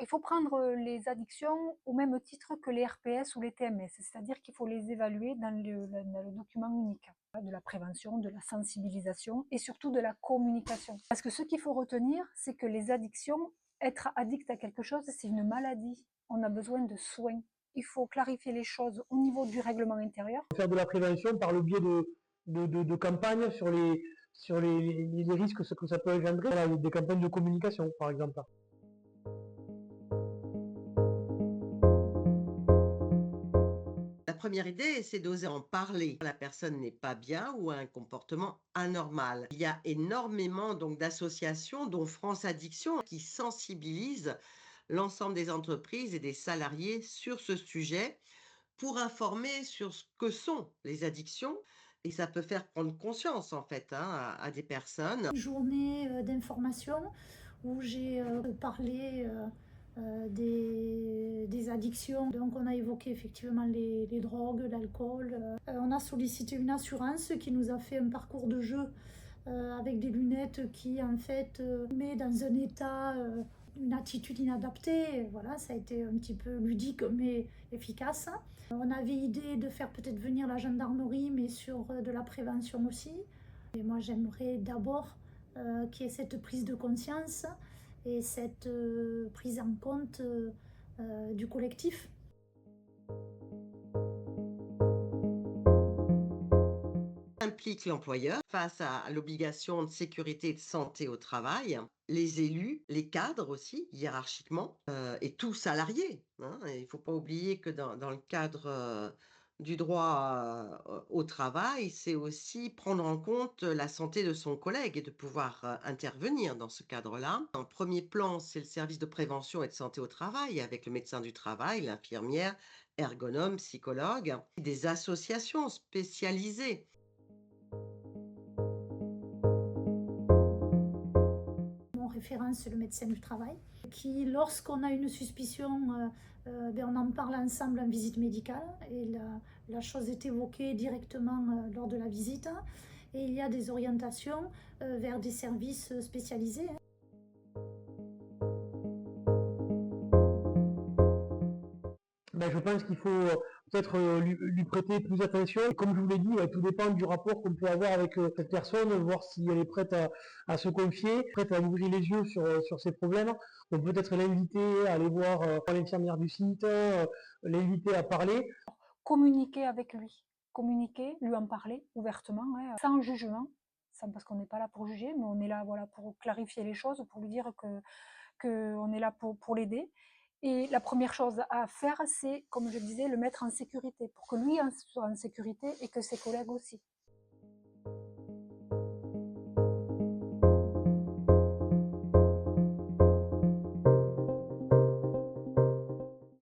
il faut prendre les addictions au même titre que les RPS ou les TMS, c'est-à-dire qu'il faut les évaluer dans le document unique, de la prévention, de la sensibilisation et surtout de la communication. Parce que ce qu'il faut retenir, c'est que les addictions, être addict à quelque chose, c'est une maladie. On a besoin de soins. Il faut clarifier les choses au niveau du règlement intérieur. Faire de la prévention par le biais de campagnes sur les risques que ça peut engendrer, voilà, des campagnes de communication, par exemple. La première idée, c'est d'oser en parler. La personne n'est pas bien ou a un comportement anormal. Il y a énormément donc d'associations, dont France Addiction, qui sensibilisent l'ensemble des entreprises et des salariés sur ce sujet pour informer sur ce que sont les addictions. Et ça peut faire prendre conscience, en fait, à des personnes. Une journée d'information où j'ai parlé des addictions. Donc on a évoqué effectivement les drogues, l'alcool. On a sollicité une assurance qui nous a fait un parcours de jeu avec des lunettes qui en fait met dans un état, une attitude inadaptée. Voilà, ça a été un petit peu ludique mais efficace. On avait idée de faire peut-être venir la gendarmerie, mais sur de la prévention aussi. Et moi j'aimerais d'abord qu'il y ait cette prise de conscience et cette prise en compte du collectif. Implique l'employeur face à l'obligation de sécurité et de santé au travail, les élus, les cadres aussi, hiérarchiquement, et tout salarié, hein. Et il ne faut pas oublier que dans le cadre du droit au travail, c'est aussi prendre en compte la santé de son collègue et de pouvoir intervenir dans ce cadre-là. En premier plan, c'est le service de prévention et de santé au travail avec le médecin du travail, l'infirmière, ergonome, psychologue, des associations spécialisées. Mon référent, c'est le médecin du travail, qui, lorsqu'on a une suspicion, on en parle ensemble en visite médicale et la chose est évoquée directement lors de la visite. Et il y a des orientations vers des services spécialisés. Ben, je pense qu'il faut peut-être lui prêter plus attention. Et comme je vous l'ai dit, tout dépend du rapport qu'on peut avoir avec cette personne, voir si elle est prête à se confier, prête à ouvrir les yeux sur ses problèmes. On peut peut-être l'inviter à aller voir l'infirmière du site, l'inviter à parler. Communiquer avec lui, communiquer, lui en parler ouvertement, hein, sans jugement, parce qu'on n'est pas là pour juger, mais on est là voilà, pour clarifier les choses, pour lui dire qu'on est là pour l'aider. Et la première chose à faire, c'est, comme je disais, le mettre en sécurité, pour que lui soit en sécurité et que ses collègues aussi.